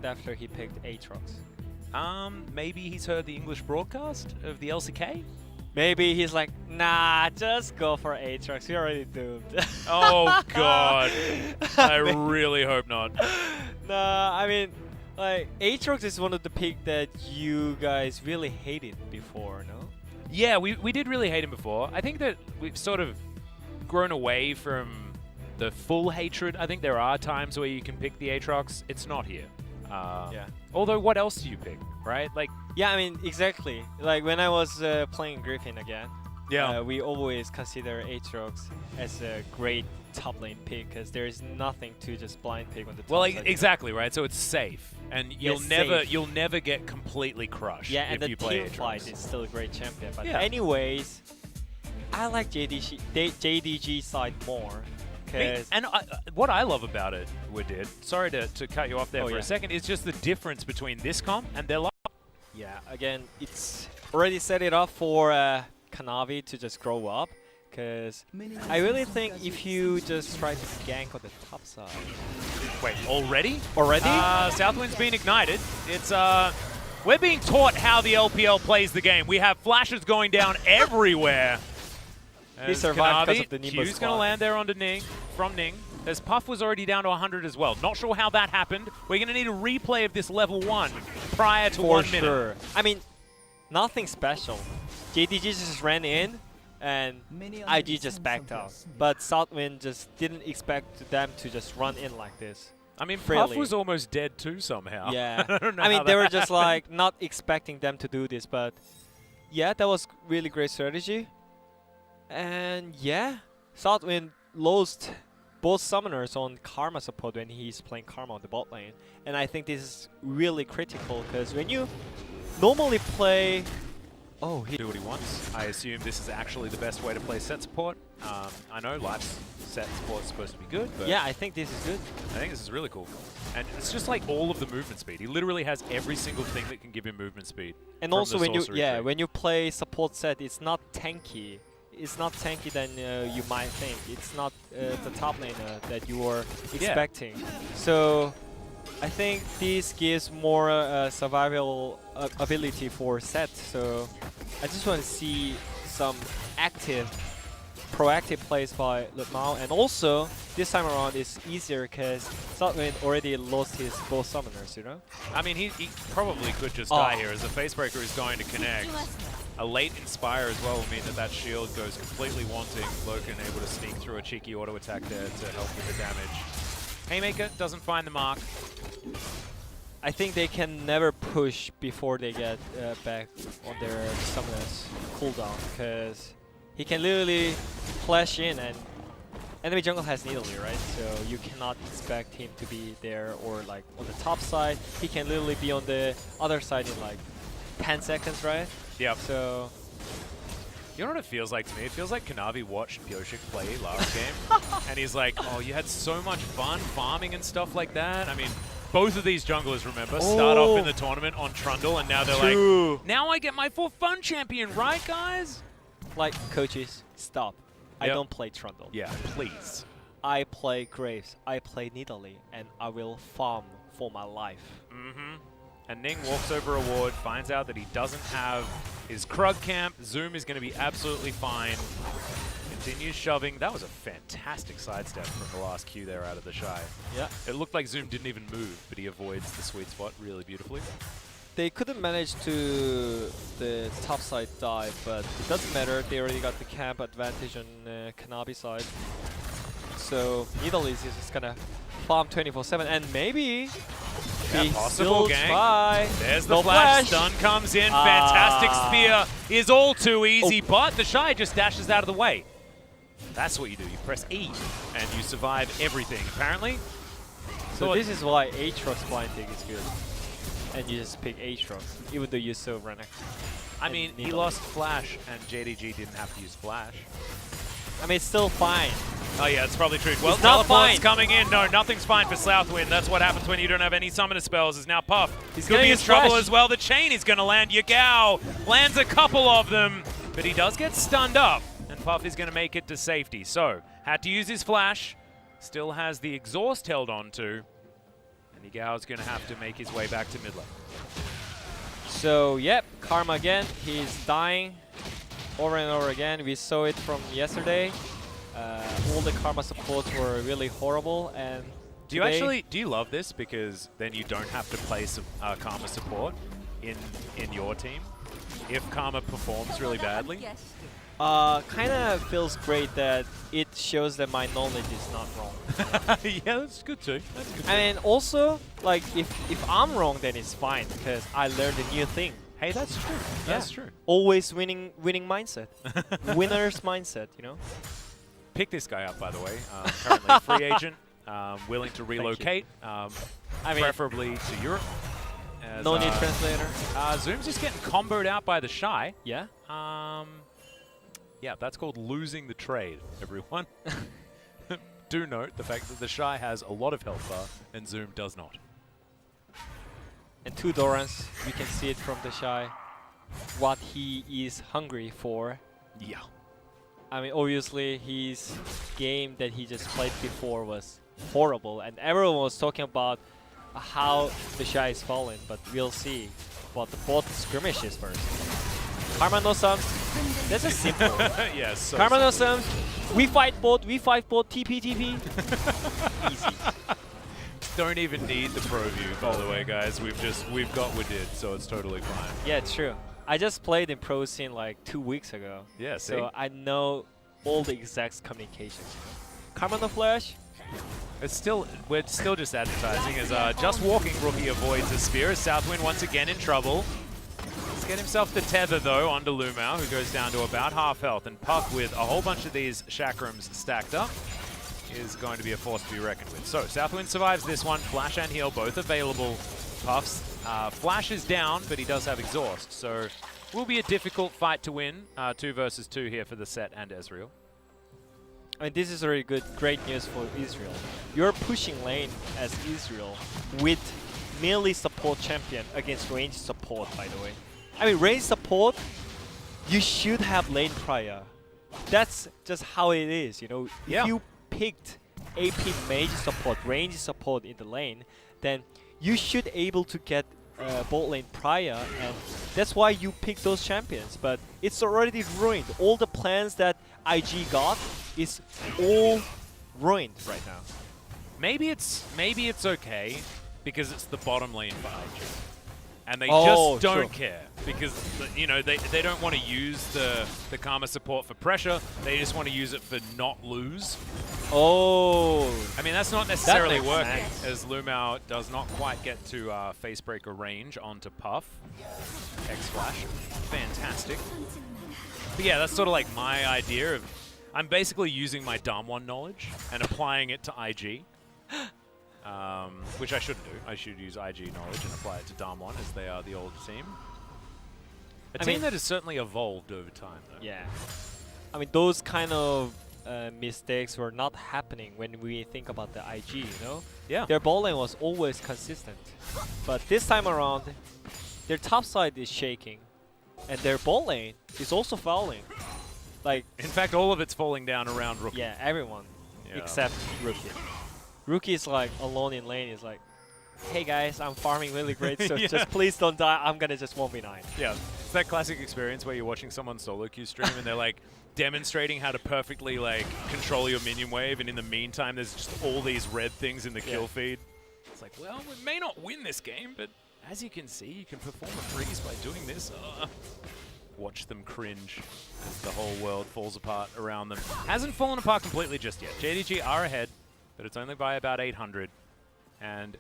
after he picked Aatrox? Maybe he's heard the English broadcast of the LCK? Maybe he's like, nah, just go for Aatrox. You're already doomed. Oh, God. I really hope not. Nah, I mean, like, Aatrox is one of the pick that you guys really hated before, no? Yeah, we did really hate him before. I think that we've sort of grown away from the full hatred. I think there are times where you can pick the Aatrox. It's not here. Yeah. Although, what else do you pick, right? Like, Yeah, I mean, exactly. Like, when I was playing Griffin again, we always consider Aatrox as a great top lane pick because there is nothing to just blind pick on the top side. Exactly, right? So it's safe, and you'll never get completely crushed. Yeah, and if you the play team Aatrox. fight is still a great champion. But Yeah. anyways, I like JDG side more. And what I love about it, sorry to cut you off there for yeah. a second, is just the difference between this comp and their life. Yeah, again, it's already set it up for Kanavi to just grow up. Because I really think if you just try to gank on the top side. Wait, already? Already? Southwind's been ignited. It's we're being taught how the LPL plays the game. We have flashes going down everywhere. He survived because of the Nimbus Q's going to land there onto Ning, from Ning. As Puff was already down to 100 as well. Not sure how that happened. We're going to need a replay of this level 1 prior to 1 minute. For sure. I mean, nothing special. JDG just ran in, and IG just backed out. But Southwind just didn't expect them to just run in like this. I mean, Freely. Puff was almost dead too somehow. Yeah. I don't know I mean, how they that were just happened. like not expecting them to do this, but yeah, that was really great strategy. And yeah, Southwind lost both summoners on Karma support when he's playing Karma on the bot lane. And I think this is really critical because when you normally play... Oh, he do what he wants. I assume this is actually the best way to play set support. I know life's set support is supposed to be good, but yeah, I think this is good. I think this is really cool. And it's just like all of the movement speed. He literally has every single thing that can give him movement speed. And also when you play support set, it's not tanky. It's not tanky than you might think. It's not the top laner that you are expecting. So I think this gives more survival ability for set. So I just want to see some proactive plays by Mao. And also, this time around it's easier because Southwind already lost his both summoners, you know? I mean, he probably could just die here as the Facebreaker is going to connect. A late Inspire as well will mean that shield goes completely wanting. Loken able to sneak through a cheeky auto attack there to help with the damage. Haymaker doesn't find the mark. I think they can never push before they get back on their summoners cooldown because he can literally flash in and enemy jungle has Nidalee, right? So you cannot expect him to be there or like on the top side. He can literally be on the other side in like 10 seconds, right? Yep. So, you know what it feels like to me? It feels like Kanavi watched Pyoshik play last game, and he's like, oh, you had so much fun farming and stuff like that. I mean, both of these junglers, remember, start off in the tournament on Trundle, and now they're like, now I get my for fun champion, right, guys? Like, coaches, stop. I don't play Trundle. Yeah, please. I play Graves, I play Nidalee, and I will farm for my life. Mm-hmm. And Ning walks over a ward, finds out that he doesn't have his Krug camp. Zoom is going to be absolutely fine. Continues shoving. That was a fantastic sidestep from the last Q there out of the Shy. Yeah. It looked like Zoom didn't even move, but he avoids the sweet spot really beautifully. They couldn't manage to the top side dive, but it doesn't matter. They already got the camp advantage on Kanabi side. So Nidalee is just going to farm 24/7 and maybe... Yeah, possible gang. There's the no flash. Stun comes in. Fantastic spear is all too easy, but the Shy just dashes out of the way. That's what you do. You press E and you survive everything, apparently. So this is why Aatrox blind pick is good. And you just pick Aatrox, even though you still Renekton. I mean, he lost Flash and JDG didn't have to use Flash. I mean, it's still fine. Oh yeah, it's probably true. Well, it's not teleport's fine. coming in. No, nothing's fine for Southwind. That's what happens when you don't have any summoner spells. Is now Puff. He's going to be in trouble flash. as well. The chain is going to land. Yagao lands a couple of them, but he does get stunned up, and Puff is going to make it to safety. So, had to use his flash. Still has the exhaust held on to. And Nigao's going to have to make his way back to mid lane. So, yep, Karma again. He's dying over and over again. We saw it from yesterday. All the Karma supports were really horrible. And do you love this because then you don't have to play some Karma support in your team if Karma performs really badly? Kind of feels great that it shows that my knowledge is not wrong. Yeah, that's good too. That's good too. And also, like, if I'm wrong, then it's fine because I learned a new thing. Hey, that's true. That's true. Always winning mindset. Winner's mindset, you know? Pick this guy up, by the way. Currently a free agent, willing to relocate, I mean, preferably to Europe. As, no need translator. Zoom's just getting comboed out by the Shy. Yeah? Yeah, that's called losing the trade, everyone. Do note the fact that the Shy has a lot of health bar and Zoom does not. And 2 Dorans, you can see it from the Shy, what he is hungry for. Yeah. I mean, obviously, his game that he just played before was horrible, and everyone was talking about how the Shy is falling, but we'll see about the bot skirmishes first. Karma no sums. That's just simple. Yes. So Karma no sums. We fight bot. TP. Easy. Don't even need the pro view, by the way, guys. We've got what did, so it's totally fine. Yeah, it's true. I just played in pro scene like 2 weeks ago. Yeah, see? So I know all the exact communications. Karma no flash. We're still just advertising as Just Walking rookie avoids a spear. Southwind once again in trouble. Let's get himself the tether though onto Lumao, who goes down to about half health, and Puff with a whole bunch of these chakrams stacked up is going to be a force to be reckoned with. So Southwind survives this one. Flash and heal both available. Puff's flash is down, but he does have exhaust, so will be a difficult fight to win. 2 versus 2 here for the Set and Ezreal. I mean, this is very great news for Israel. You're pushing lane as Israel with melee support champion against range support, by the way. I mean, range support, you should have lane prior. That's just how it is, you know. Yeah. If you picked AP mage support, range support in the lane, then you should able to get bot lane prior, and that's why you pick those champions. But it's already ruined. All the plans that IG got is all ruined right now. Maybe it's okay because it's the bottom lane for IG, and they just don't care because you know they don't want to use the Karma support for pressure. They just want to use it for not lose. Oh, I mean that's not necessarily that working sense. as Lumao does not quite get to Facebreaker range onto Puff. X-Flash, fantastic. But yeah, that's sort of like my idea of, I'm basically using my Damwon knowledge and applying it to IG. Which I shouldn't do. I should use IG knowledge and apply it to Damwon as they are the older team. A team that has certainly evolved over time, though. Yeah. I mean, those kind of mistakes were not happening when we think about the IG, you know? Yeah. Their ball lane was always consistent. But this time around, their top side is shaking. And their ball lane is also fouling. Like, in fact, all of it's falling down around Rookie. yeah, everyone. Except Rookie. Rookie is like alone in lane. Is like, hey guys, I'm farming really great, so just please don't die. I'm gonna just 1v9. Yeah, it's that classic experience where you're watching someone solo queue stream and they're like demonstrating how to perfectly like control your minion wave, and in the meantime, there's just all these red things in the kill feed. It's like, well, we may not win this game, but as you can see, you can perform a freeze by doing this. Watch them cringe as the whole world falls apart around them. Hasn't fallen apart completely just yet. JDG are ahead, but it's only by about 800. And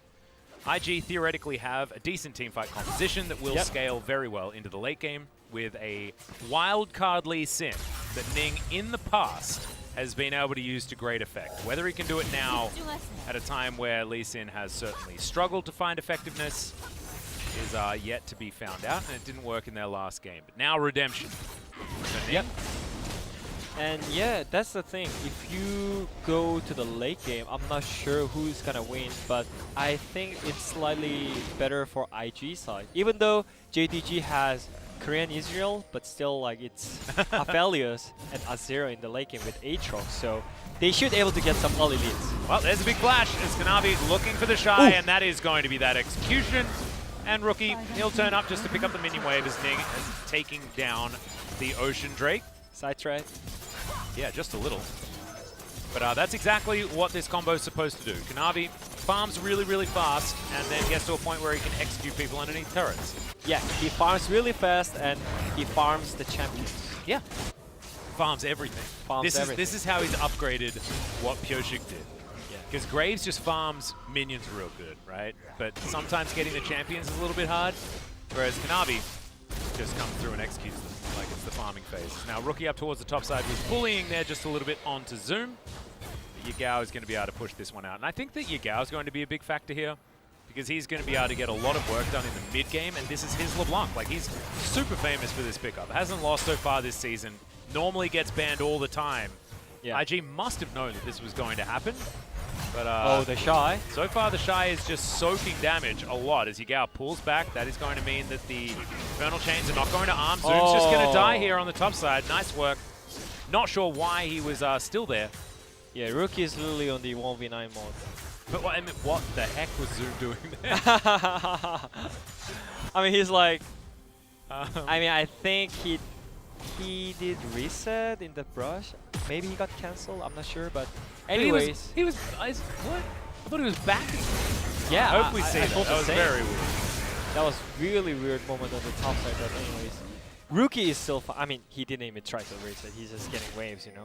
IG theoretically have a decent teamfight composition that will scale very well into the late game with a wildcard Lee Sin that Ning in the past has been able to use to great effect. Whether he can do it now at a time where Lee Sin has certainly struggled to find effectiveness is yet to be found out, and it didn't work in their last game. But now redemption. Yep. And yeah, that's the thing. If you go to the late game, I'm not sure who's gonna win, but I think it's slightly better for IG side. Even though JDG has Korean Israel, but still like it's Aphelios and Azera in the late game with Aatrox, so they should be able to get some early leads. Well, there's a big flash. It's Kanavi looking for the Shy, Ooh. and that is going to be that execution. And Rookie, he'll turn up just to pick up the minion wave as Ning is taking down the Ocean Drake. Side trade. Yeah, just a little. But that's exactly what this combo is supposed to do. Kanavi farms really, really fast, and then gets to a point where he can execute people underneath turrets. Yeah, he farms really fast and he farms the champions. Yeah. Farms everything. Farms everything. This is how he's upgraded what Pyoshik did. Because Graves just farms minions real good, right? But sometimes getting the champions is a little bit hard, whereas Kanavi just comes through and executes them like it's the farming phase. Now Rookie up towards the top side was bullying there just a little bit onto Zoom. Yagao is going to be able to push this one out. And I think that Yagao is going to be a big factor here because he's going to be able to get a lot of work done in the mid game, and this is his LeBlanc. Like, he's super famous for this pickup. Hasn't lost so far this season. Normally gets banned all the time. Yeah. IG must have known that this was going to happen. But oh, the Shy. so far, the Shy is just soaking damage a lot. As Yagao pulls back, that is going to mean that the Infernal Chains are not going to arm. Zoom's just going to die here on the top side. Nice work. Not sure why he was still there. Yeah, Rookie is literally on the 1v9 mode. But I mean, what the heck was Zoom doing there? I mean, he's like... I mean, I think he did reset in the brush. Maybe he got cancelled, I'm not sure, but anyways. He was what? I thought he was backing. Yeah, I hope we see that. thought That was the same. very weird. That was really weird moment on the top side, but anyways. Rookie is still I mean, he didn't even try to reset. He's just getting waves, you know,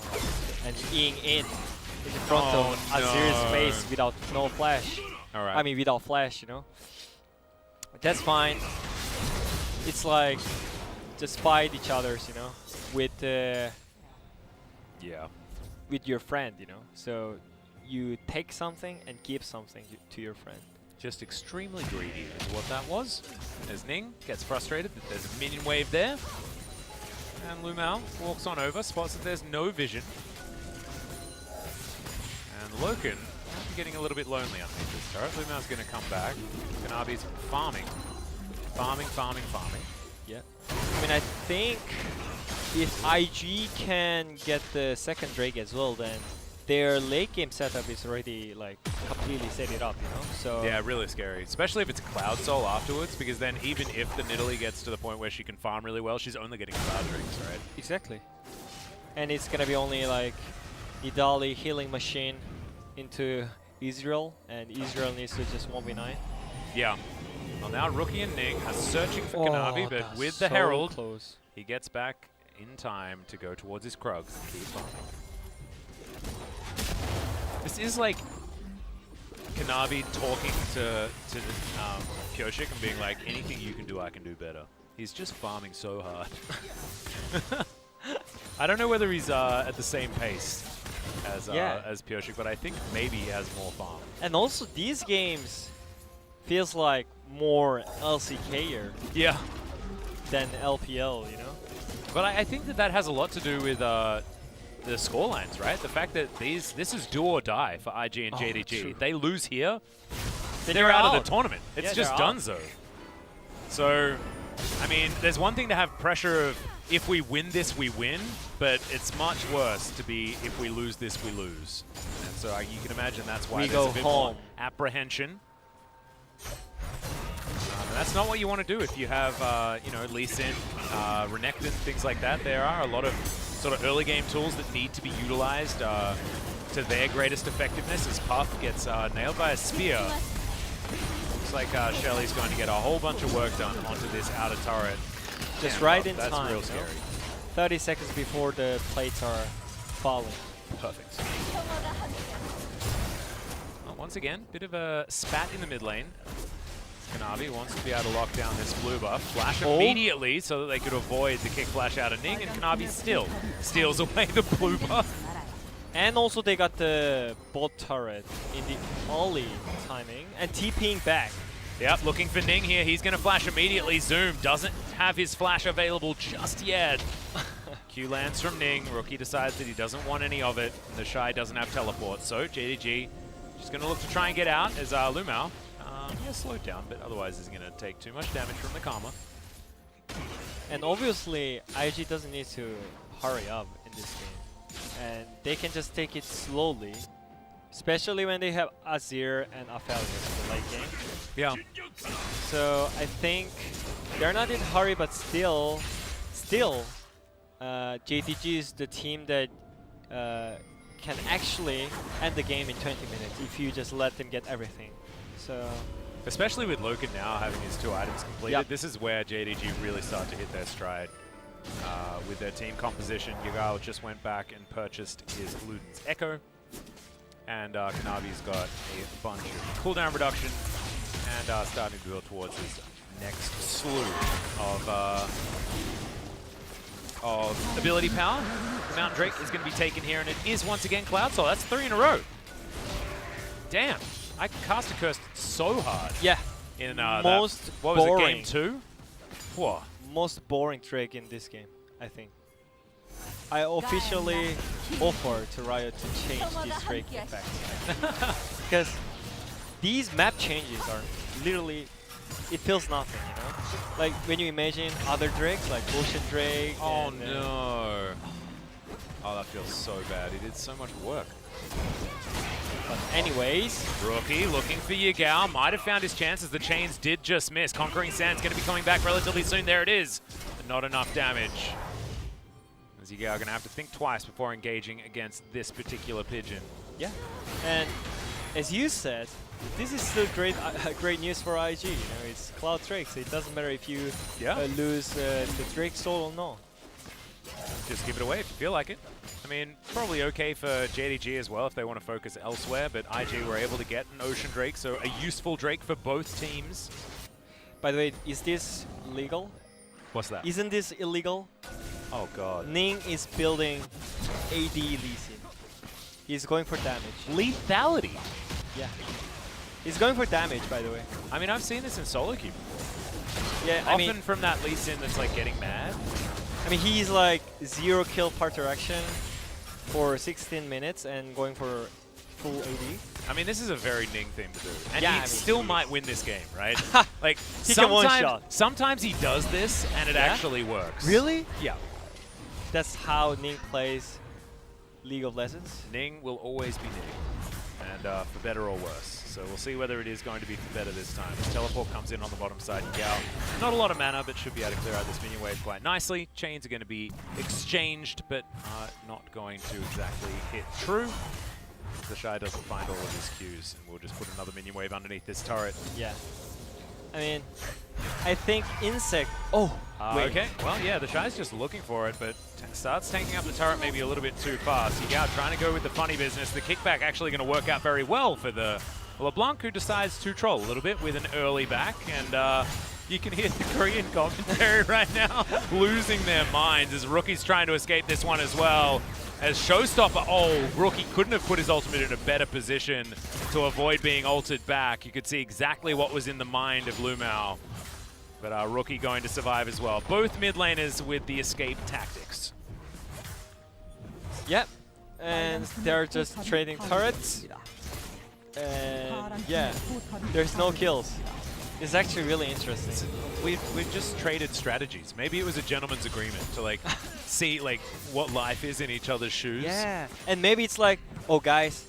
and being in the front of Azir's face without no flash. All right. I mean, without flash, you know. But that's fine. It's like just fight each other's, you know, with yeah. with your friend, you know. So you take something and give something to your friend. Just extremely greedy is what that was. As Ning gets frustrated that there's a minion wave there. And Lumao walks on over, spots that there's no vision. And Loken getting a little bit lonely underneath this turret. Lumao's going to come back. Kanavi's farming. Farming. Yeah. I mean, I think if IG can get the second Drake as well, then their late game setup is already like completely set it up, you know. So yeah, really scary, especially if it's Cloud Soul afterwards, because then even if the Nidalee gets to the point where she can farm really well, she's only getting Cloud Drinks, right? Exactly. And it's gonna be only like Nidalee healing machine into Israel, and Israel needs to just 1v9. Yeah. Well, now Rookie and Ning are searching for Kanavi, but that's with the so Herald, close. he gets back in time to go towards his Krugs and keep farming. This is like Kanavi talking to Pyoshik and being like, anything you can do, I can do better. He's just farming so hard. I don't know whether he's at the same pace as Pyoshik, but I think maybe he has more farm. And also, these games feels like more LCK-er Yeah. than LPL, you know? But I think that has a lot to do with the scorelines, right? The fact that this is do or die for IG and JDG. True. If they lose here, Then they're you're out of out. the tournament. It's Yeah, just they're out. donezo. So, I mean, there's one thing to have pressure of if we win this, we win, but it's much worse to be if we lose this, we lose. And so you can imagine that's why We there's go a bit home. more apprehension. And that's not what you want to do if you have, you know, Lee Sin, Renekton, things like that. There are a lot of sort of early game tools that need to be utilized to their greatest effectiveness as Puff gets nailed by a spear. Looks like Shelly's going to get a whole bunch of work done onto this outer turret. Just And right in that's time. real you know? scary. 30 seconds before the plates are falling. Perfect. Well, once again, bit of a spat in the mid lane. Kanavi wants to be able to lock down this blue buff. Flash immediately so that they could avoid the kick flash out of Ning, and Kanavi still steals away the blue buff. And also they got the bot turret in the early timing and TPing back. Yep, looking for Ning here. He's going to flash immediately. Zoom doesn't have his flash available just yet. Q lands from Ning. Rookie decides that he doesn't want any of it. The Shy doesn't have teleport, so JDG just going to look to try and get out as Lumao. He has slowed down, but otherwise he's going to take too much damage from the Karma. And obviously, IG doesn't need to hurry up in this game. And they can just take it slowly. Especially when they have Azir and Aphelios in the late game. Yeah. So I think they're not in a hurry, but still, JDG is the team that can actually end the game in 20 minutes if you just let them get everything. So, especially with Loken now having his 2 items completed, this is where JDG really start to hit their stride. With their team composition, Yagao just went back and purchased his Luden's Echo. And Kanavi's got a bunch of cooldown reduction and starting to build towards his next slew of ability power. The Mountain Drake is going to be taken here, and it is once again Cloud Soul. That's 3 in a row. Damn, I cast a curse so hard. Yeah. In most what was boring. it, game 2? Whoa. Most boring Drake in this game, I think. I officially offer to Riot to change these Drake effects. Because these map changes are literally, it feels nothing, you know? Like when you imagine other Drakes, like Ocean Drake. Oh and, no. Oh, that feels so bad. He did so much work. But anyways. Rookie looking for Yagao. Might have found his chances. The chains did just miss. Conquering Sand's going to be coming back relatively soon. There it is. But not enough damage. As Yagao going to have to think twice before engaging against this particular pigeon. Yeah. And as you said, this is still great great news for IG. You know, it's Cloud Drake, so it doesn't matter if you lose the Drake Soul or not. Just give it away if you feel like it. I mean, probably okay for JDG as well if they want to focus elsewhere, but IG were able to get an Ocean Drake, so a useful Drake for both teams. By the way, is this legal? What's that? Isn't this illegal? Oh god. Ning is building AD Lee Sin. He's going for damage. Lethality? Yeah. He's going for damage, by the way. I mean, I've seen this in solo queue. Yeah, often from that Lee Sin that's like getting mad. I mean, he's like 0 kill per interaction for 16 minutes and going for full AD. I mean, this is a very Ning thing to do. And yeah, he still might win this game, right? Like, he can one shot. Sometimes he does this and it actually works. Really? Yeah. That's how Ning plays League of Legends? Ning will always be Ning, and for better or worse. So we'll see whether it is going to be for better this time. His teleport comes in on the bottom side. Yao, not a lot of mana, but should be able to clear out this minion wave quite nicely. Chains are going to be exchanged, but not going to exactly hit true. The Shy doesn't find all of his Qs, and we'll just put another minion wave underneath this turret. Yeah. I mean, I think Insect... Oh, wait. Okay, well, yeah, the Shy's just looking for it, but starts taking up the turret maybe a little bit too fast. Yagao trying to go with the funny business. The kickback actually going to work out very well for the LeBlanc, who decides to troll a little bit with an early back, and you can hear the Korean commentary right now losing their minds as Rookie's trying to escape this one as well. As Showstopper, oh, Rookie couldn't have put his ultimate in a better position to avoid being ulted back. You could see exactly what was in the mind of Lumao. But Rookie going to survive as well. Both mid laners with the escape tactics. Yep. And they're just trading turrets. And yeah, there's no kills. It's actually really interesting. We've just traded strategies. Maybe it was a gentleman's agreement to like see like what life is in each other's shoes. Yeah, and maybe it's like, oh guys,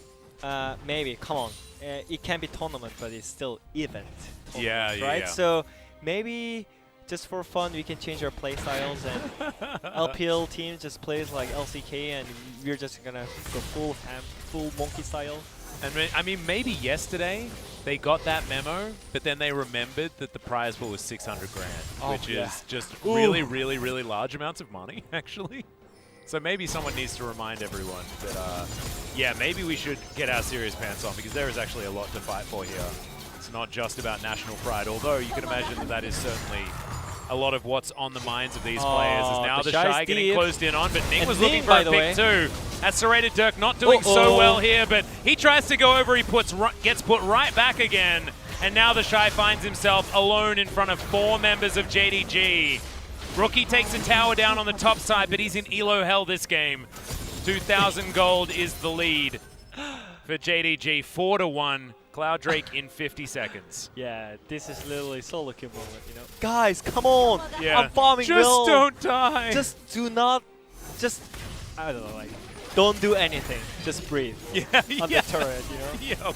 maybe come on, it can be tournament, but it's still event. Yeah, right. Yeah. So maybe just for fun we can change our play styles, and LPL team just plays like LCK, and we're just gonna go full monkey style. And I mean, maybe yesterday they got that memo, but then they remembered that the prize pool was 600 grand, which is just really, really, really large amounts of money, actually. So maybe someone needs to remind everyone that, yeah, maybe we should get our serious pants on, because there is actually a lot to fight for here. It's not just about national pride, although you can imagine that that is certainly a lot of what's on the minds of these players. Is now the Shy getting closed in on, but Ning was looking for a pick too. That's Serrated Dirk not doing so well here, but he tries to go over, he gets put right back again, and now the Shy finds himself alone in front of 4 members of JDG. Rookie takes a tower down on the top side, but he's in elo hell this game. 2,000 gold is the lead for JDG, 4-1. Cloud Drake in 50 seconds. Yeah, this is literally solo kill moment, you know. Guys, come on! Yeah. I'm farming Just Will. don't die! Just do not, I don't know, like, don't do anything. Just breathe. Yeah, On the turret, you know. Yep.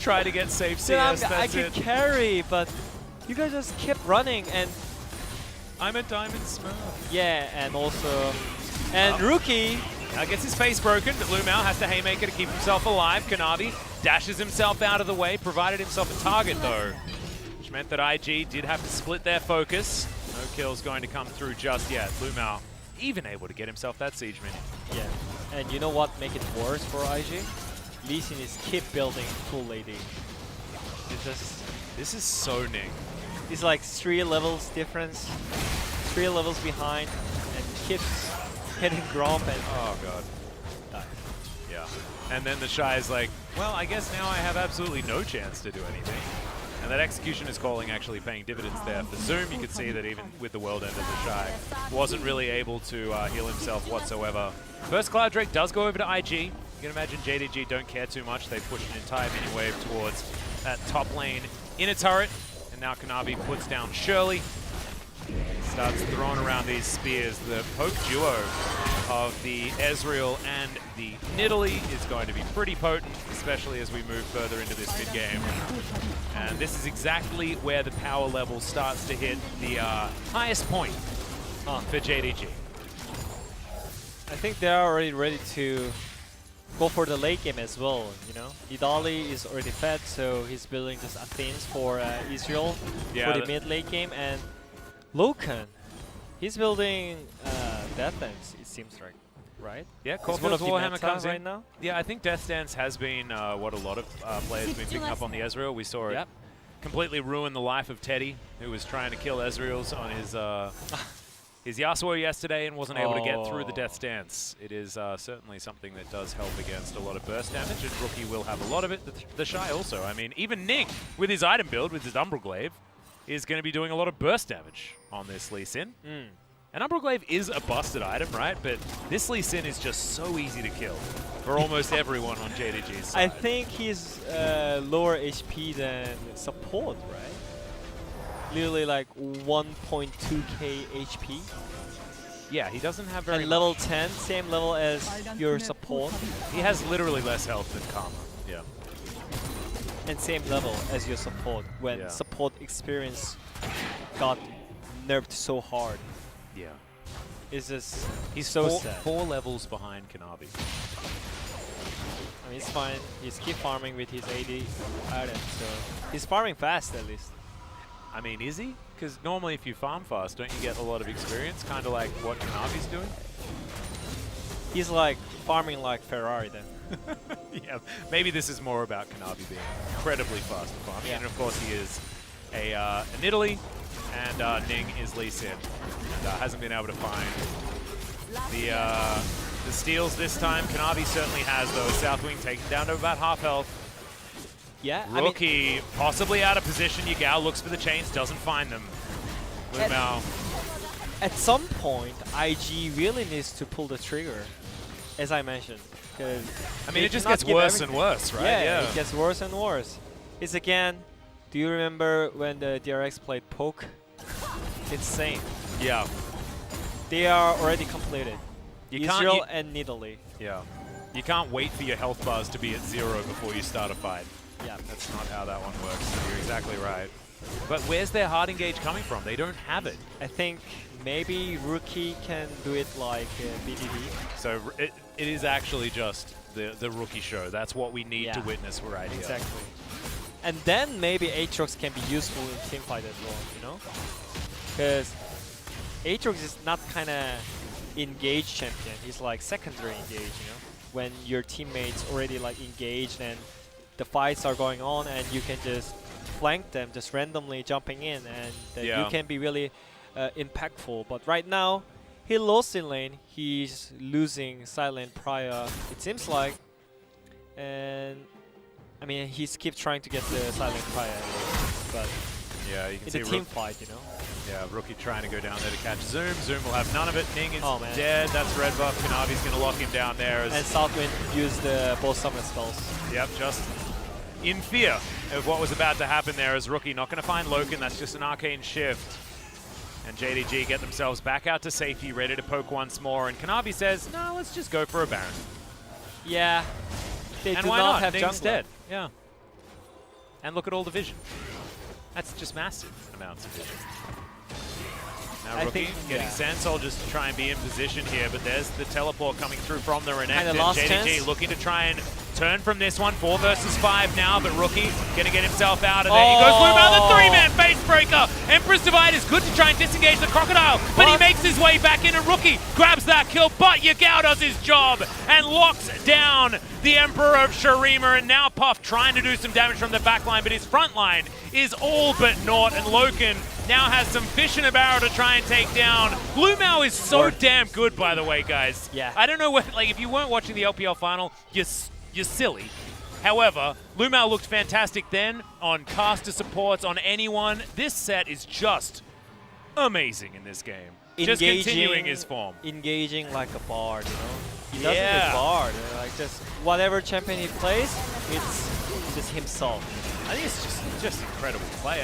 Try to get safe CS, I that's can it. carry, but you guys just kept running and... I'm a diamond smurf. Yeah, and also... And Rookie... Now gets his face broken, but Lumao has to haymaker to keep himself alive. Kanavi dashes himself out of the way, provided himself a target though, which meant that IG did have to split their focus. No kills going to come through just yet. Lumao even able to get himself that siege minion. Yeah, and you know what make it worse for IG? Lee Sin is keep building full AD. It's just... This is so Ning. It's like 3 levels difference, 3 levels behind, and keeps hitting Gromp and... Oh god. Die. Yeah. And then the Shy is like, well, I guess now I have absolutely no chance to do anything. And that execution is calling actually paying dividends there. For Zoom, you could see that even with the world end of the Shy, wasn't really able to heal himself whatsoever. First Cloud Drake does go over to IG. You can imagine JDG don't care too much. They push an entire mini wave towards that top lane in a turret. And now Kanavi puts down Shirley. Starts throwing around these spears. The poke duo of the Ezreal and the Nidalee is going to be pretty potent, especially as we move further into this mid-game. And this is exactly where the power level starts to hit the highest point for JDG. I think they are already ready to go for the late game as well, you know. Nidalee is already fed, so he's building just Athenes for Israel for the mid-late game. And Loken, he's building Death Dance, it seems like, right? Yeah, It's one of the Warhammer meta comes in right now. Yeah, I think Death Dance has been what a lot of players have been picking up on the Ezreal. We saw it completely ruin the life of Teddy, who was trying to kill Ezreals on his Yasuo yesterday and wasn't able to get through the Death Dance. It is certainly something that does help against a lot of burst damage, and Rookie will have a lot of it. The Shy also. I mean, even Ning, with his item build, with his Umbral is going to be doing a lot of burst damage on this Lee Sin. And Umbral is a busted item, right? But this Lee Sin is just so easy to kill for almost everyone on JDG's side. I think he's lower HP than support, right? Literally like 1.2k HP. Yeah, he doesn't have very And level 10, same level as your support. He has literally less health than Karma. Yeah. And same level as your support when support experience got nerfed so hard. Yeah. It's just, he's so four, sad. 4 levels behind Kanavi. I mean, it's fine. He's keep farming with his AD item, so he's farming fast at least. I mean, is he? Because normally if you farm fast, don't you get a lot of experience? Kind of like what Kanavi's doing? He's like farming like Ferrari then. Yeah, maybe this is more about Kanavi being incredibly fast at farming. And of course he is a Nidalee, and Ning is Lee Sin. And hasn't been able to find the steals this time. Kanavi certainly has, though. South Wing taken down to about half health. Yeah, Rookie I mean, possibly out of position. Yagao looks for the chains, doesn't find them. Lumao. At some point, IG really needs to pull the trigger, as I mentioned. I mean, it just gets worse and worse, right? Yeah, it gets worse and worse. It's again, do you remember when the DRX played Poke? It's same. Yeah. They are already completed. Israel and Nidalee. Yeah. You can't wait for your health bars to be at 0 before you start a fight. Yeah. That's not how that one works. You're exactly right. But where's their hard engage coming from? They don't have it. I think maybe Rookie can do it like BDD. So it is actually just the Rookie show. That's what we need to witness right here. Exactly. And then maybe Aatrox can be useful in teamfight as well, you know? Because Aatrox is not kind of engaged champion. He's like secondary engaged, you know? When your teammates already like engaged and the fights are going on and you can just flank them, just randomly jumping in, and you can be really impactful. But right now, he lost in lane. He's losing silent prior, it seems like. And I mean, he's keep trying to get the silent prior, but yeah, you can it's see a team fight, you know. Yeah, Rookie trying to go down there to catch Zoom. Zoom will have none of it. Ning is dead. That's red buff. Kanavi's going to lock him down there. And Southwind used both summon spells. Yep, in fear of what was about to happen there as Rookie not going to find Loken. That's just an arcane shift. And JDG get themselves back out to safety, ready to poke once more. And Kanavi says, no, let's just go for a Baron. Yeah. They and do why not not? have Ning's jungler. dead. Yeah. And look at all the vision. That's just massive amounts of vision. Now Rookie getting Sansol just to try and be in position here, but there's the teleport coming through from the Renekton. JDG chance. looking to try and turn from this one. 4 versus 5 now, but Rookie gonna get himself out of there. He goes for about the 3-man face breaker. Empress Divide is good to try and disengage the Crocodile, but he makes his way back in, and Rookie grabs that kill, but Yagao does his job and locks down the Emperor of Shurima, and now Puff trying to do some damage from the backline, but his front line is all but naught, and Loken now has some fish in a barrel to try and take down. Blue Mao is so damn good, by the way, guys. Yeah. I don't know what, like, if you weren't watching the LPL final, you're silly. However, Blue Mao looked fantastic then on caster supports, on anyone. This set is just amazing in this game. Just continuing his form. Engaging like a bard, you know? He doesn't just bard. Like, just whatever champion he plays, it's just himself. I think it's just incredible play.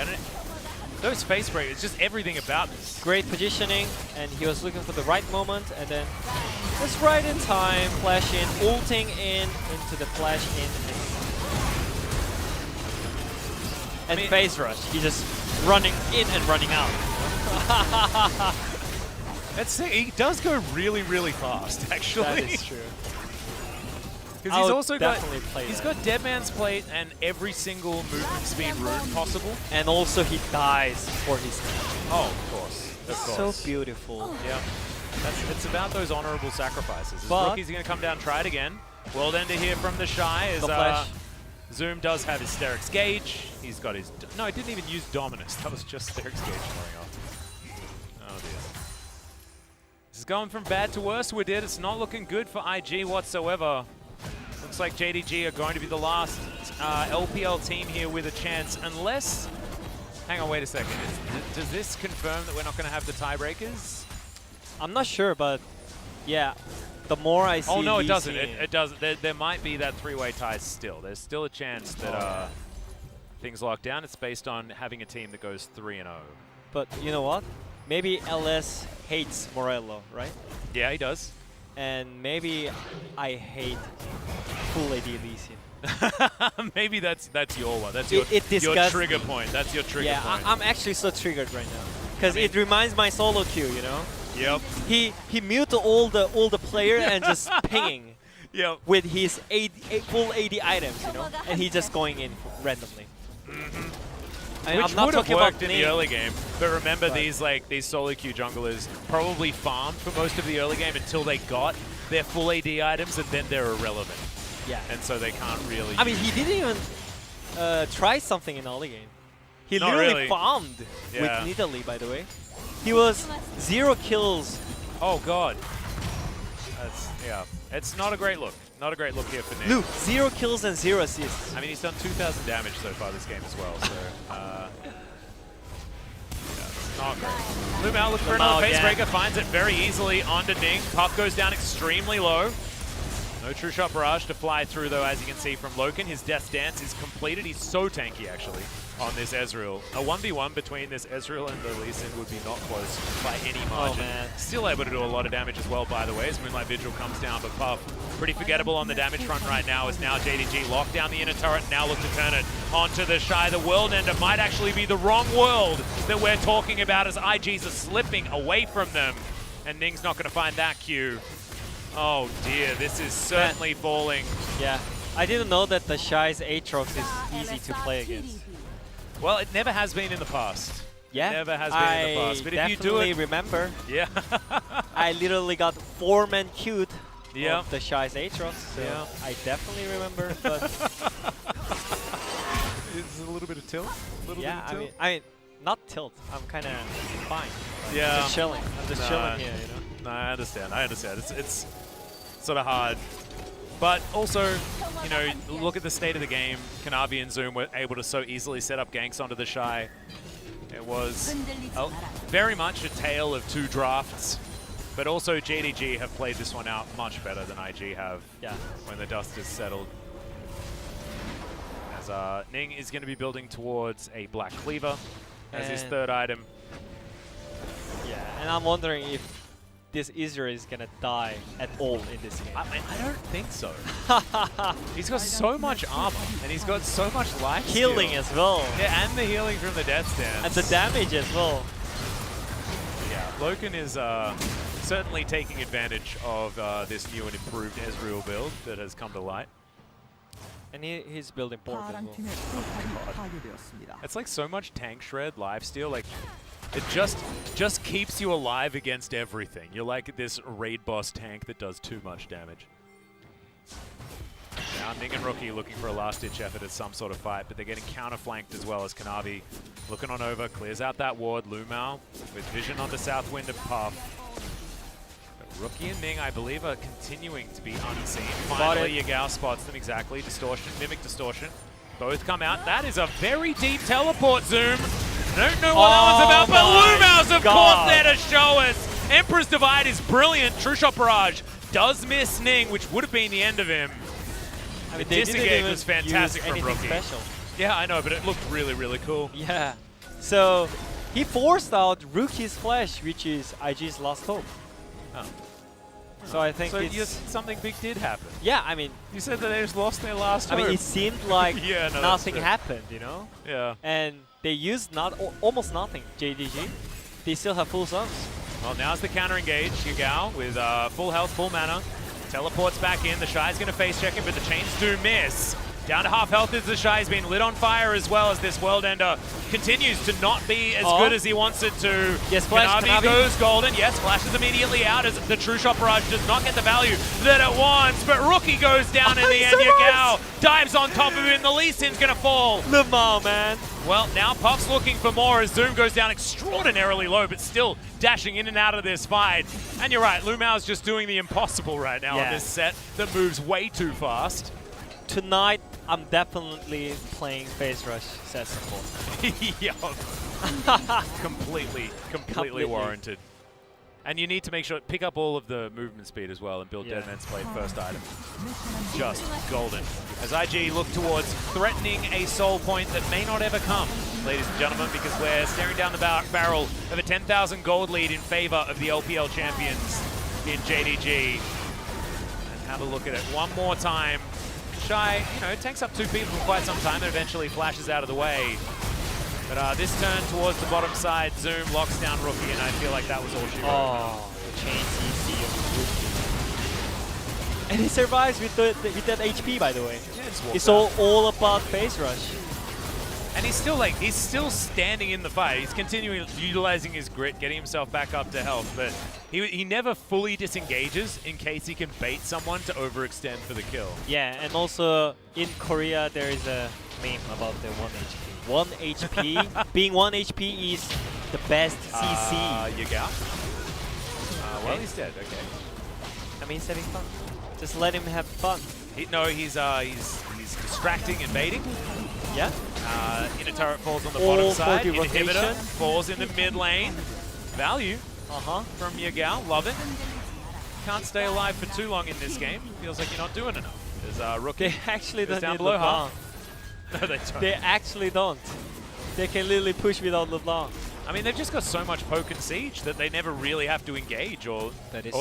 Those face breakers, just everything about this. Great positioning, and he was looking for the right moment, and then just right in time, flash in, ulting in into the flash in, and phase rush. He's just running in and running out. He does go really, really fast, actually. That is true. Because he's also got Dead Man's Plate and every single movement speed rune possible. And also he dies for his team. Oh, of course. Of course. So beautiful. Yeah. It's about those honorable sacrifices. But Rookie's going to come down and try it again. World Ender here from the Shy as Zoom does have Hysteric's Gauge. He's got his... No, he didn't even use Dominus. That was just Hysteric's Gauge going off. Oh, dear. This is going from bad to worse with it. It's not looking good for IG whatsoever. Looks like JDG are going to be the last LPL team here with a chance, unless... Hang on, wait a second. Does this confirm that we're not going to have the tiebreakers? I'm not sure, but yeah, the more I see... Oh, no, it doesn't. It doesn't. There might be that 3-way tie still. There's still a chance that things lock down. It's based on having a team that goes 3-0. But you know what? Maybe LS hates Morello, right? Yeah, he does. And maybe I hate full AD Lee Sin. Maybe that's your one. That's your trigger point. That's your trigger point. Yeah, I'm actually so triggered right now because it reminds my solo queue, you know. Yep. He mute all the player and just pinging. Yep. With his full AD items, you know, and he just going in randomly. Which would have worked in the early game, but remember these solo queue junglers probably farmed for most of the early game until they got their full AD items, and then they're irrelevant. Yeah. And so they can't really. I mean, he didn't even try something in early game. He literally farmed with Nidalee, by the way. He was 0 kills. Oh god. It's not a great look. Not a great look here for Nick. Luke, 0 kills and 0 assists. I mean, he's done 2,000 damage so far this game as well, so... it's not great. Blue Mao looking for another face breaker, finds it very easily onto Ning. Puff goes down extremely low. No true shot barrage to fly through, though, as you can see from Loken. His Death Dance is completed. He's so tanky, actually, on this Ezreal. A 1v1 between this Ezreal and the Lee Sin would be not close by any margin. Still able to do a lot of damage as well, by the way, as Moonlight Vigil comes down, but Puff pretty forgettable on the damage front right now, as now JDG locked down the inner turret, now look to turn it onto the Shy. The World Ender might actually be the wrong world that we're talking about, as IGs are slipping away from them, and Ning's not going to find that Q. Oh dear, this is certainly falling. Yeah, I didn't know that the Shy's Aatrox is easy to play against. Well, it never has been in the past. Yeah, it never has been in the past. But if you do it, remember. Yeah. I literally got 4-man queued of the Shy's Aatrox, so I definitely remember. But it's a little bit of tilt. I mean, not tilt. I'm kind of fine. Yeah. Just chilling. I'm just chilling here, you know. No, I understand. It's sort of hard. But also, you know, look at the state of the game. Kanavi and Zoom were able to so easily set up ganks onto the Shy. It was very much a tale of 2 drafts. But also JDG have played this one out much better than IG have when the dust has settled. As As Ning is going to be building towards a Black Cleaver as his And- third item. Yeah, and I'm wondering if this Israel is gonna die at all in this game. I don't think so. He's got so much armor, and he's got so much life Healing steal. as well. Yeah, and the healing from the Death Stance. And the damage as well. Yeah, Loken is certainly taking advantage of this new and improved Ezreal build that has come to light. And he's building board as well. It's like so much tank shred, lifesteal, like it just keeps you alive against everything. You're like this raid boss tank that does too much damage. Now Ning and Rookie looking for a last-ditch effort at some sort of fight, but they're getting counter-flanked as well as Kanavi looking on over, clears out that ward. Lumao with vision on the south wind of Puff. But Rookie and Ning, I believe, are continuing to be unseen. Finally, Yagao spots them exactly. Distortion, Mimic Distortion. Both come out. That is a very deep teleport, Zoom. I don't know what that one's about, but Lumao's, of course, there to show us. Emperor's Divide is brilliant. True Shot Barrage does miss Ning, which would have been the end of him. I mean, The disengage was fantastic from Rookie. Special. Yeah, I know, but it looked really, really cool. Yeah. So he forced out Rookie's Flash, which is IG's last hope. Oh. So I think So it's... something big did happen. Yeah, I mean... You said that they just lost their last I mean, hope. it seemed like Yeah, no, nothing that's true. happened, you know? Yeah. And they used almost nothing, JDG. They still have full subs. Well, now's the counter engage. Yagao with full health, full mana. Teleports back in. The Shy's going to face check him, but the chains do miss. Down to half health as the Shy's been lit on fire as well as this World Ender continues to not be as good as he wants it to. Yes, Flash, Kanavi goes golden. Yes, flashes immediately out as the True Shot Barrage does not get the value that it wants, but Rookie goes down in the end. Yagao dives on top of him. The Lee Sin's going to fall. Lumao, man. Well, now Puff's looking for more as Zoom goes down extraordinarily low, but still dashing in and out of this fight. And you're right, Lumao's just doing the impossible right now on this set that moves way too fast. Tonight, I'm definitely playing Phase Rush set support. Yeah. Completely warranted. And you need to make sure, pick up all of the movement speed as well and build Dead Man's Blade first item. Just golden. As IG look towards threatening a soul point that may not ever come, ladies and gentlemen, because we're staring down the barrel of a 10,000 gold lead in favor of the LPL champions in JDG. And have a look at it one more time. Shy, you know, tanks up two people for quite some time and eventually flashes out of the way. But this turn towards the bottom side, Zoom locks down Rookie, and I feel like that was all she wrote. Oh, the chain CC of Rookie. And he survives with that HP, by the way. Yeah, it's all about Phase Rush. And he's still standing in the fight. He's continuing utilizing his grit, getting himself back up to health, but he never fully disengages in case he can bait someone to overextend for the kill. Yeah, and also in Korea there is a meme about the 1 HP. 1 HP, being 1 HP is the best CC. Yagao? Well, he's dead, okay. I mean, he's having fun. Just let him have fun. He's distracting and baiting. Yeah. Inner turret falls on the bottom side. Inhibitor rotation. falls in the mid lane. Value from Yagao. Love it. Can't stay alive for too long in this game. Feels like you're not doing enough. There's Rookie. They actually don't down need below LeBlanc. No, they don't. They actually don't. They can literally push without LeBlanc. I mean, they've just got so much poke and siege that they never really have to engage or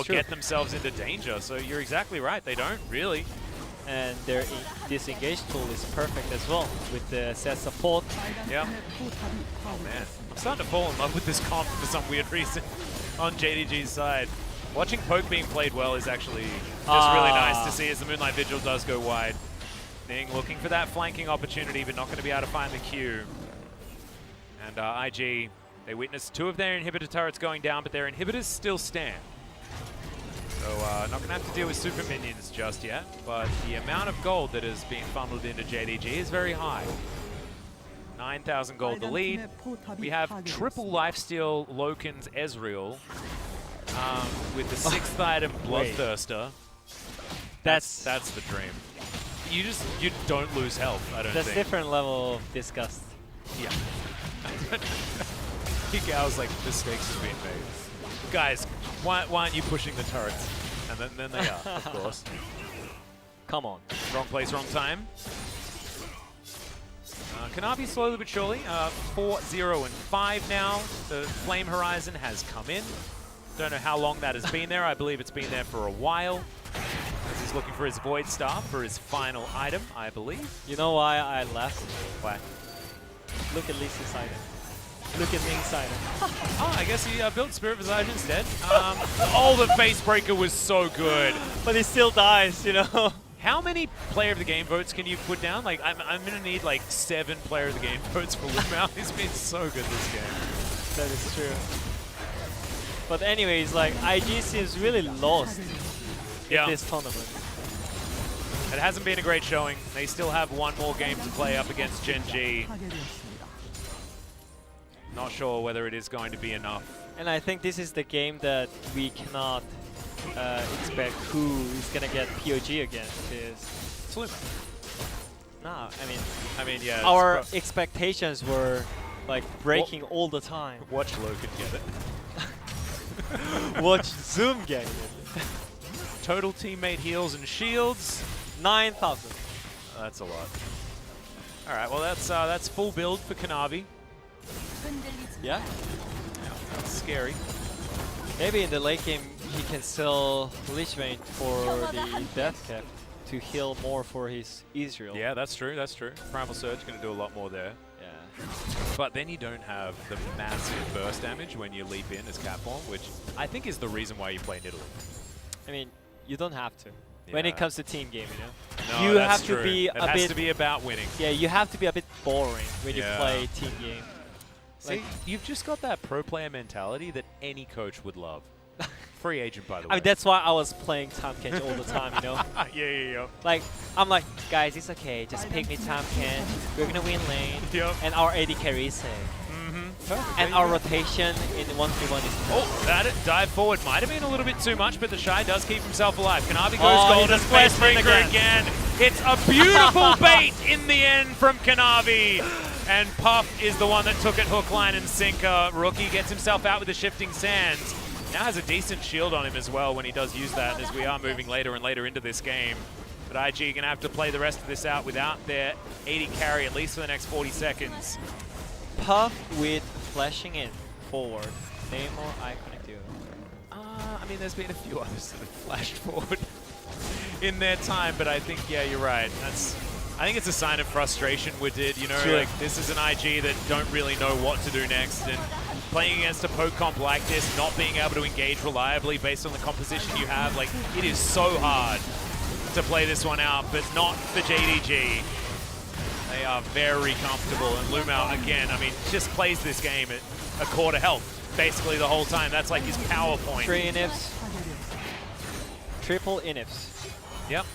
get themselves into danger. So you're exactly right. They don't really. And their disengage tool is perfect as well with the set support. Yeah. Oh man, I'm starting to fall in love with this comp for some weird reason on JDG's side. Watching poke being played well is actually just really nice to see as the Moonlight Vigil does go wide. Ning looking for that flanking opportunity, but not going to be able to find the Q. And IG, they witnessed two of their inhibitor turrets going down, but their inhibitors still stand. So not going to have to deal with super minions just yet, but the amount of gold that is being funneled into JDG is very high. 9,000 gold the lead. We have triple lifesteal Loken's Ezreal with the 6th item Bloodthirster. That's the dream. You don't lose health, I don't think. That's different level of disgust. Yeah. Gao's like, mistakes have been made. Guys, why aren't you pushing the turrets? And then they are, of course. Come on. Wrong place, wrong time. Kanavi slowly but surely, 4-0 and 5 now. The Flame Horizon has come in. Don't know how long that has been there. I believe it's been there for a while. As he's looking for his Void Staff for his final item, I believe. You know why I left? Why? Look at Lisa's item. Look at Ming's item. Oh, I guess he built Spirit Visage instead. Oh, the Face Breaker was so good. But he still dies, you know? How many Player of the Game votes can you put down? Like, I'm going to need like 7 Player of the Game votes for Lumao. He's been so good this game. That is true. But anyways, like, IG seems really lost in this tournament. It hasn't been a great showing. They still have one more game to play up against Gen G. Not sure whether it is going to be enough. And I think this is the game that we cannot expect who is gonna get POG again. Because It's Luma. nah, I mean, yeah. our expectations were like breaking all the time. Watch Logan get it. Watch Zoom getting it. Total teammate heals and shields. 9,000. That's a lot. All right, well that's full build for Kanavi. Yeah. Yeah, that's scary. Maybe in the late game he can sell Lich Vein for the Death Cap to heal more for his Israel. Yeah, that's true. That's true. Primal Surge going to do a lot more there. Yeah. But then you don't have the massive burst damage when you leap in as Catform, which I think is the reason why you play Nidalee. I mean, you don't have to. When it comes to team game, you know. No, You that's have true. to be it a has bit. to be about winning. Yeah, you have to be a bit boring when you Yeah. play team game. See, you've just got that pro player mentality that any coach would love. Free agent, by the way. I mean, that's why I was playing Tahm Kench all the time, you know. Yeah. Like, I'm like, guys, it's okay. Just pick me Tahm Kench. We're gonna win lane. Yep. And our AD carry is safe. Perfect. And our rotation in 1v1 is. Oh, that dive forward might have been a little bit too much, but the Shy does keep himself alive. Kanavi goes golden, he's a Face splash Breaker again. It's a beautiful bait in the end from Kanavi. And Puff is the one that took it hook, line, and sinker. Rookie gets himself out with the Shifting Sands. Now has a decent shield on him as well when he does use that, as we are moving later and later into this game. But IG going to have to play the rest of this out without their AD carry, at least for the next 40 seconds. Puff with flashing in forward. Name more iconic duo. I mean, there's been a few others that have flashed forward in their time, but I think, yeah, you're right. I think it's a sign of frustration with it, you know, Sure. like this is an IG that don't really know what to do next, and playing against a poke comp like this, not being able to engage reliably based on the composition you have, like, it is so hard to play this one out, but not for JDG. They are very comfortable, and Lumao, again, I mean, just plays this game at a quarter health basically the whole time. That's like his power point. 3 inhibs. Triple inhibs. Yep.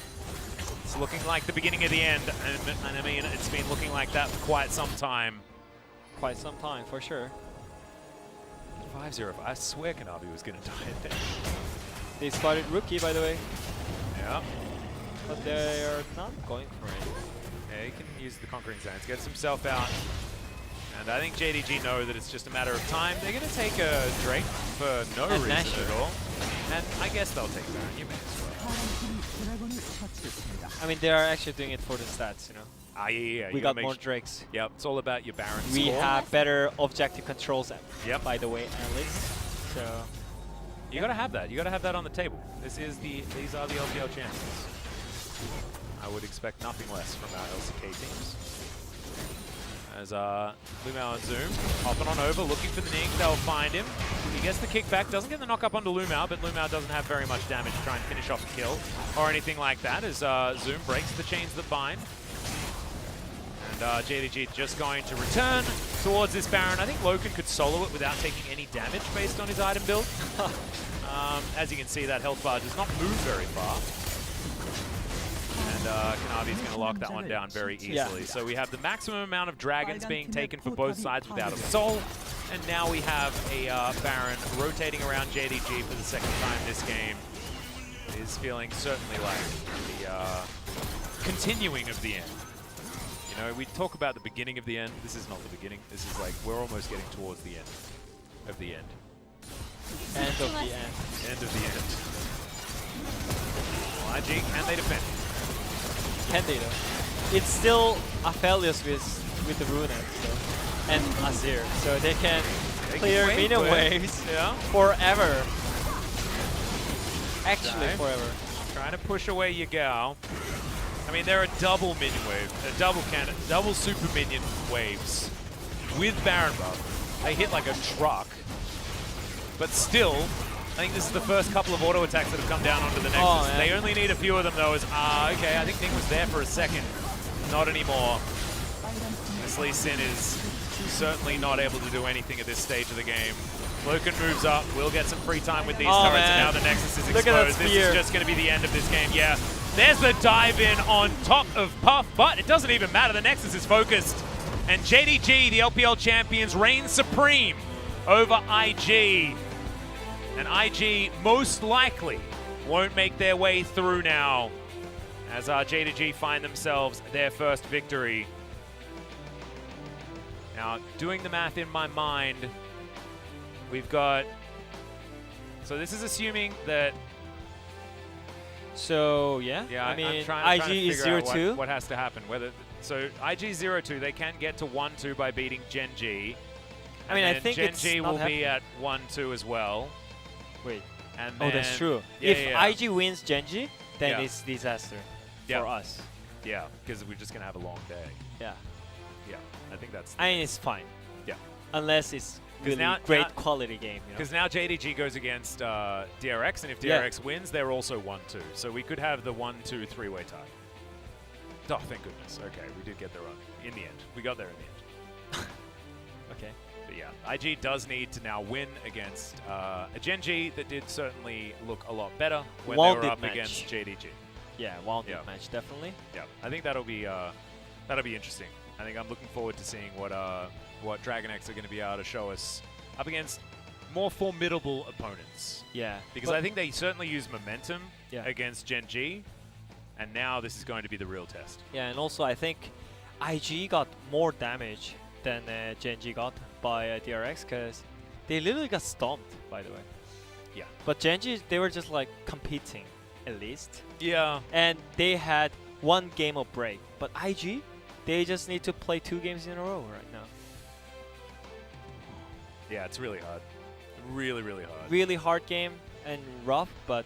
It's looking like the beginning of the end, and I mean, it's been looking like that for quite some time. Quite some time, for sure. 5-0. I swear Kanavi was going to die there. They spotted Rookie, by the way. Yeah. But they are not going for it. Yeah, he can use the Conquering Sands, gets himself out. And I think JDG know that it's just a matter of time. They're going to take a Drake for no And reason Nashor. at all. And I guess they'll take Baron. You may as well. I mean, they are actually doing it for the stats, you know. Ah, yeah. We You got gotta more make Drakes. Yep, it's all about your Baron We score. have better objective controls, Yep. by the way, at least. So, You gotta have that. You gotta have that on the table. These are the LPL champions. I would expect nothing less from our LCK teams. As Lumao and Zoom hopping on over, looking for the Ning. They'll find him. He gets the kickback, doesn't get the knock up onto Lumao, but Lumao doesn't have very much damage to try and finish off the kill or anything like that, as Zoom breaks the chains that bind. And JDG just going to return towards this Baron. I think Loken could solo it without taking any damage based on his item build. As you can see, that health bar does not move very far. And Kanavi's going to lock that one down very easily. Yeah. So we have the maximum amount of dragons being taken for both sides without a soul. And now we have a Baron rotating around JDG for the second time this game. It is feeling certainly like the continuing of the end. You know, we talk about the beginning of the end. This is not the beginning. This is like, we're almost getting towards the end of the end. end of the end. End of the end. Well, IG, can they defend? Can they though? It's still Aphelios with with the Rune and Azir, so they can They can clear wave minion quick. waves Yeah. forever. Actually, Okay. forever. Trying to push away Yagao. I mean, there are double minion wave, double cannon, double super minion waves with Baron buff. They hit like a truck. But still, I think this is the first couple of auto attacks that have come down onto the Nexus. Oh, They only need a few of them though. Okay, I think Ning was there for a second. Not anymore. This Lee Sin is certainly not able to do anything at this stage of the game. Loken moves up, will get some free time with these turrets, man. and now the Nexus is Look at that exposed. This spear. is just going to be the end of this game, yeah. There's the dive in on top of Puff, but it doesn't even matter. The Nexus is focused. And JDG, the LPL champions, reign supreme over IG. And IG most likely won't make their way through now as JDG find themselves their first victory. Now, doing the math in my mind, we've got... So this is assuming that... So yeah, Yeah, I mean, I'm trying to IG is figure out 0-2. what has to happen. So IG 0-2, they can get to 1-2 by beating Gen G. I mean, I And think Gen it's G not will be happening. at 1-2 as well. Wait. And Oh, that's then- true. Yeah, If yeah, yeah. IG wins Genji, then Yeah. it's disaster Yeah. for us. Yeah, because we're just going to have a long day. Yeah. Yeah, I think that's... I mean, it's fine. Yeah. Unless it's really now- great now- quality game. You know? Because now JDG goes against DRX, and if Yeah. DRX wins, they're also 1-2. So we could have the 1-2 three-way tie. Oh, thank goodness. Okay, we did get there in the end. We got there in the end. Okay. But yeah, IG does need to now win against a Gen G that did certainly look a lot better when they Wounded were up match. against JDG. Yeah, wounded Yeah. match, definitely. Yeah, I think that'll be interesting. I think I'm looking forward to seeing what Dragon X are going to be able to show us up against more formidable opponents. Yeah. Because but- I think they certainly use momentum Yeah. against Gen G, and now this is going to be the real test. Yeah, and also I think IG got more damage than Genji got by DRX because they literally got stomped, by the way. Yeah. But Genji, they were just like competing, at least. Yeah. And they had one game of break. But IG, they just need to play 2 games in a row right now. Yeah, it's really hard. Really, really hard. Really hard game and rough, but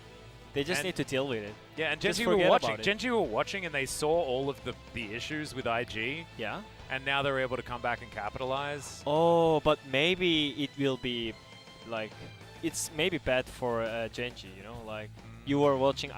they just And- need to deal with it. Yeah, and Just Gen G were forget watching. about it. Gen G were watching, and they saw all of the issues with IG, Yeah. and now they're able to come back and capitalize. Oh, but maybe it will be like, it's maybe bad for Genji, you know, like you were watching